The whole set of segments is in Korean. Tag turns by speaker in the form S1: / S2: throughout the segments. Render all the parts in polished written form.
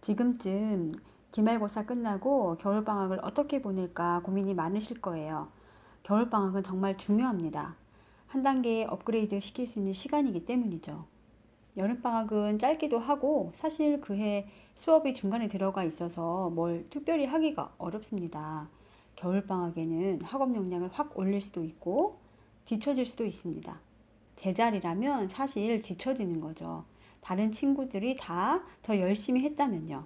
S1: 지금쯤 기말고사 끝나고 겨울방학을 어떻게 보낼까 고민이 많으실 거예요. 겨울방학은 정말 중요합니다. 한 단계 업그레이드 시킬 수 있는 시간이기 때문이죠. 여름방학은 짧기도 하고 사실 그해 수업이 중간에 들어가 있어서 뭘 특별히 하기가 어렵습니다. 겨울방학에는 학업 역량을 확 올릴 수도 있고 뒤처질 수도 있습니다. 제자리라면 사실 뒤처지는 거죠. 다른 친구들이 다 더 열심히 했다면요.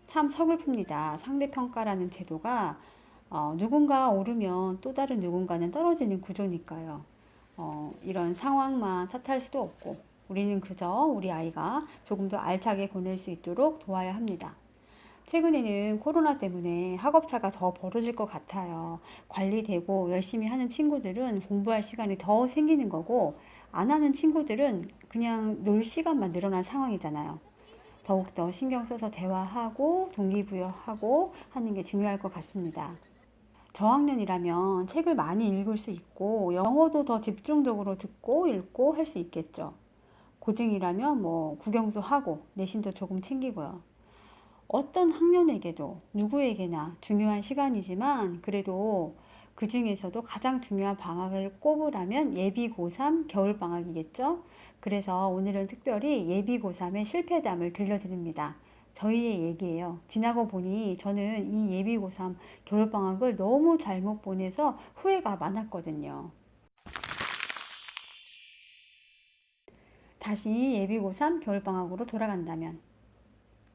S1: 참 서글픕니다. 상대평가라는 제도가 누군가 오르면 또 다른 누군가는 떨어지는 구조니까요. 이런 상황만 탓할 수도 없고 우리는 그저 우리 아이가 조금 더 알차게 보낼 수 있도록 도와야 합니다. 최근에는 코로나 때문에 학업차가 더 벌어질 것 같아요. 관리되고 열심히 하는 친구들은 공부할 시간이 더 생기는 거고, 안 하는 친구들은 그냥 놀 시간만 늘어난 상황이잖아요. 더욱더 신경 써서 대화하고 동기부여하고 하는 게 중요할 것 같습니다. 저학년이라면 책을 많이 읽을 수 있고 영어도 더 집중적으로 듣고 읽고 할 수 있겠죠. 고등이라면 뭐 국영수 하고 내신도 조금 챙기고요. 어떤 학년에게도 누구에게나 중요한 시간이지만 그래도 그 중에서도 가장 중요한 방학을 꼽으라면 예비 고3 겨울 방학이겠죠. 그래서 오늘은 특별히 예비 고3의 실패담을 들려드립니다. 저희의 얘기예요. 지나고 보니 저는 이 예비 고3 겨울 방학을 너무 잘못 보내서 후회가 많았거든요. 다시 예비 고3 겨울 방학으로 돌아간다면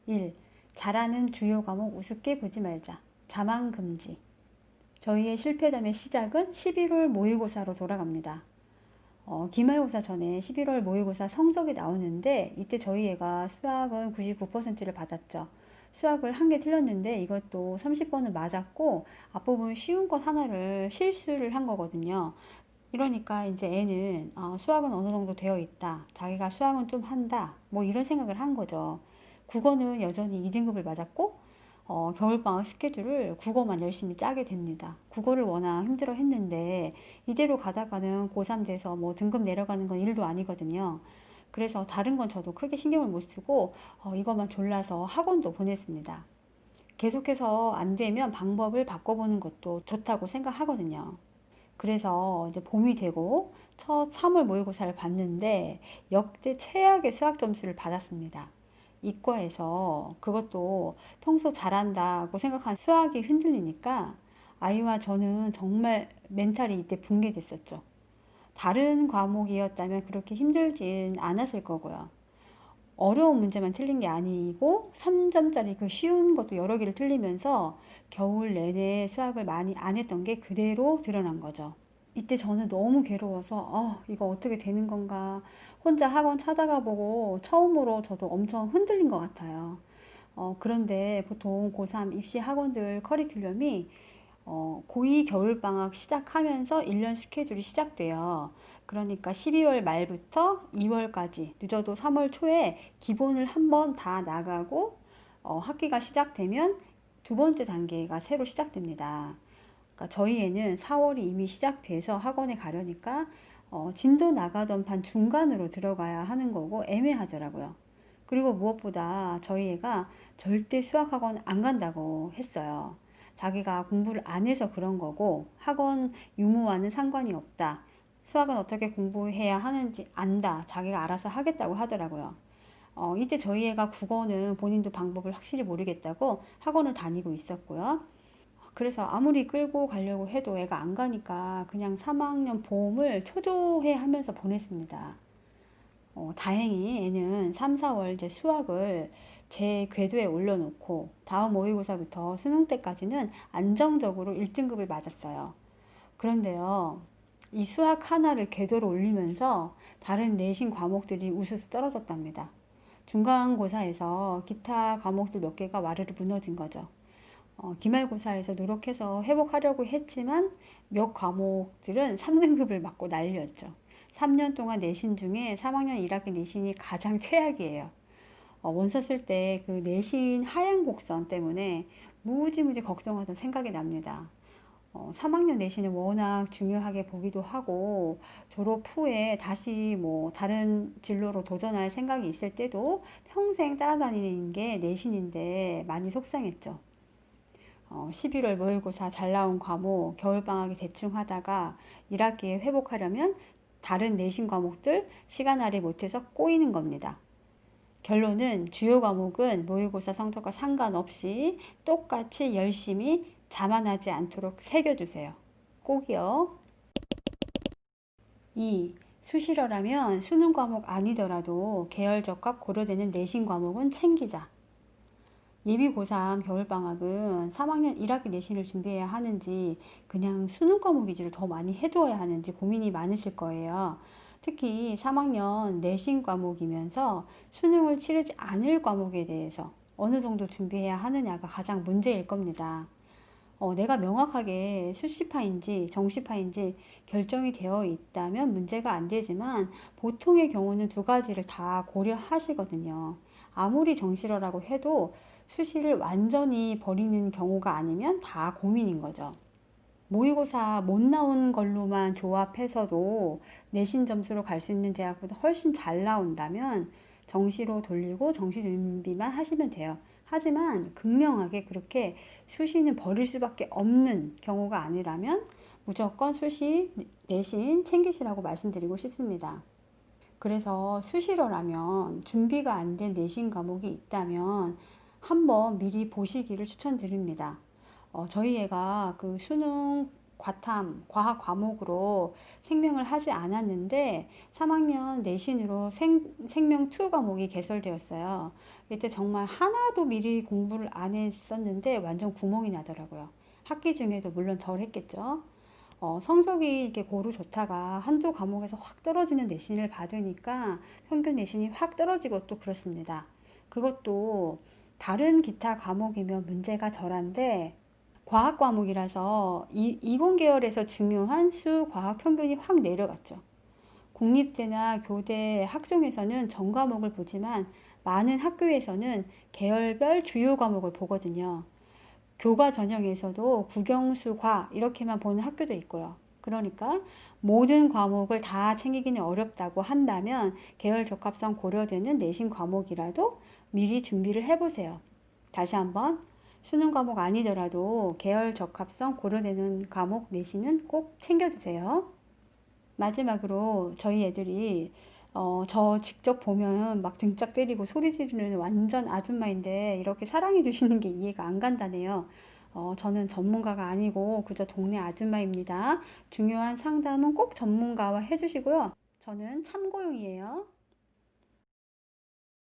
S1: 1. 잘하는 주요 과목 우습게 보지 말자. 자만 금지. 저희의 실패담의 시작은 11월 모의고사로 돌아갑니다. 기말고사 전에 11월 모의고사 성적이 나오는데 이때 저희 애가 수학은 99%를 받았죠. 수학을 한 개 틀렸는데 이것도 30번은 맞았고 앞부분 쉬운 것 하나를 실수를 한 거거든요. 이러니까 이제 애는 수학은 어느 정도 되어 있다. 자기가 수학은 좀 한다. 뭐 이런 생각을 한 거죠. 국어는 여전히 2등급을 맞았고 겨울방학 스케줄을 국어만 열심히 짜게 됩니다. 국어를 워낙 힘들어 했는데 이대로 가다가는 고3 돼서 뭐 등급 내려가는 건 일도 아니거든요. 그래서 다른 건 저도 크게 신경을 못 쓰고 이것만 졸라서 학원도 보냈습니다. 계속해서 안 되면 방법을 바꿔보는 것도 좋다고 생각하거든요. 그래서 이제 봄이 되고 첫 3월 모의고사를 봤는데 역대 최악의 수학 점수를 받았습니다. 이과에서 그것도 평소 잘한다고 생각한 수학이 흔들리니까 아이와 저는 정말 멘탈이 이때 붕괴됐었죠. 다른 과목이었다면 그렇게 힘들진 않았을 거고요. 어려운 문제만 틀린 게 아니고 3점짜리 그 쉬운 것도 여러 개를 틀리면서 겨울 내내 수학을 많이 안 했던 게 그대로 드러난 거죠. 이때 저는 너무 괴로워서 이거 어떻게 되는 건가 혼자 학원 찾아가 보고 처음으로 저도 엄청 흔들린 것 같아요. 그런데 보통 고3 입시 학원들 커리큘럼이 고2 겨울방학 시작하면서 1년 스케줄이 시작돼요. 그러니까 12월 말부터 2월까지 늦어도 3월 초에 기본을 한번 다 나가고 학기가 시작되면 두 번째 단계가 새로 시작됩니다. 그러니까 저희 애는 4월이 이미 시작돼서 학원에 가려니까 진도 나가던 반 중간으로 들어가야 하는 거고 애매하더라고요. 그리고 무엇보다 저희 애가 절대 수학학원 안 간다고 했어요. 자기가 공부를 안 해서 그런 거고 학원 유무와는 상관이 없다. 수학은 어떻게 공부해야 하는지 안다. 자기가 알아서 하겠다고 하더라고요. 이때 저희 애가 국어는 본인도 방법을 확실히 모르겠다고 학원을 다니고 있었고요. 그래서 아무리 끌고 가려고 해도 애가 안 가니까 그냥 3학년 봄을 초조해 하면서 보냈습니다. 다행히 애는 3, 4월 이제 수학을 제 궤도에 올려놓고 다음 모의고사부터 수능 때까지는 안정적으로 1등급을 맞았어요. 그런데요, 이 수학 하나를 궤도로 올리면서 다른 내신 과목들이 우수수 떨어졌답니다. 중간고사에서 기타 과목들 몇 개가 와르르 무너진 거죠. 기말고사에서 노력해서 회복하려고 했지만 몇 과목들은 3등급을 맞고 난리였죠. 3년 동안 내신 중에 3학년 1학기 내신이 가장 최악이에요. 원서 쓸 때 그 내신 하향 곡선 때문에 무지무지 걱정하던 생각이 납니다. 3학년 내신을 워낙 중요하게 보기도 하고 졸업 후에 다시 뭐 다른 진로로 도전할 생각이 있을 때도 평생 따라다니는 게 내신인데 많이 속상했죠. 11월 모의고사 잘 나온 과목 겨울방학에 대충 하다가 1학기에 회복하려면 다른 내신 과목들 시간 할애 못해서 꼬이는 겁니다. 결론은 주요 과목은 모의고사 성적과 상관없이 똑같이 열심히 자만하지 않도록 새겨주세요. 꼭이요. 2. 수시러라면 수능 과목 아니더라도 계열 적합 고려되는 내신 과목은 챙기자. 예비 고3 겨울방학은 3학년 1학기 내신을 준비해야 하는지 그냥 수능 과목 위주로 더 많이 해두어야 하는지 고민이 많으실 거예요. 특히 3학년 내신 과목이면서 수능을 치르지 않을 과목에 대해서 어느 정도 준비해야 하느냐가 가장 문제일 겁니다. 내가 명확하게 수시파인지 정시파인지 결정이 되어 있다면 문제가 안 되지만 보통의 경우는 두 가지를 다 고려하시거든요. 아무리 정시러라고 해도 수시를 완전히 버리는 경우가 아니면 다 고민인 거죠. 모의고사 못 나온 걸로만 조합해서도 내신 점수로 갈 수 있는 대학보다 훨씬 잘 나온다면 정시로 돌리고 정시 준비만 하시면 돼요. 하지만 극명하게 그렇게 수시는 버릴 수밖에 없는 경우가 아니라면 무조건 수시 내신 챙기시라고 말씀드리고 싶습니다. 그래서 수시러라면 준비가 안 된 내신 과목이 있다면 한번 미리 보시기를 추천드립니다. 저희 애가 그 수능 과탐, 과학 과목으로 생명을 하지 않았는데 3학년 내신으로 생명 2 과목이 개설되었어요. 이때 정말 하나도 미리 공부를 안 했었는데 완전 구멍이 나더라고요. 학기 중에도 물론 덜 했겠죠. 성적이 이렇게 고루 좋다가 한두 과목에서 확 떨어지는 내신을 받으니까 평균 내신이 확 떨어지고 또 그렇습니다. 그것도 다른 기타 과목이면 문제가 덜한데 과학 과목이라서 이공계열에서 중요한 수, 과학 평균이 확 내려갔죠. 국립대나 교대 학종에서는 전 과목을 보지만 많은 학교에서는 계열별 주요 과목을 보거든요. 교과 전형에서도 국영수과 이렇게만 보는 학교도 있고요. 그러니까 모든 과목을 다 챙기기는 어렵다고 한다면 계열 적합성 고려되는 내신 과목이라도 미리 준비를 해보세요. 다시 한번 수능 과목 아니더라도 계열 적합성 고려되는 과목 내신은 꼭 챙겨두세요. 마지막으로 저희 애들이 저 직접 보면 막 등짝 때리고 소리 지르는 완전 아줌마인데 이렇게 사랑해 주시는 게 이해가 안 간다네요. 저는 전문가가 아니고 그저 동네 아줌마입니다. 중요한 상담은 꼭 전문가와 해주시고요. 저는 참고용이에요.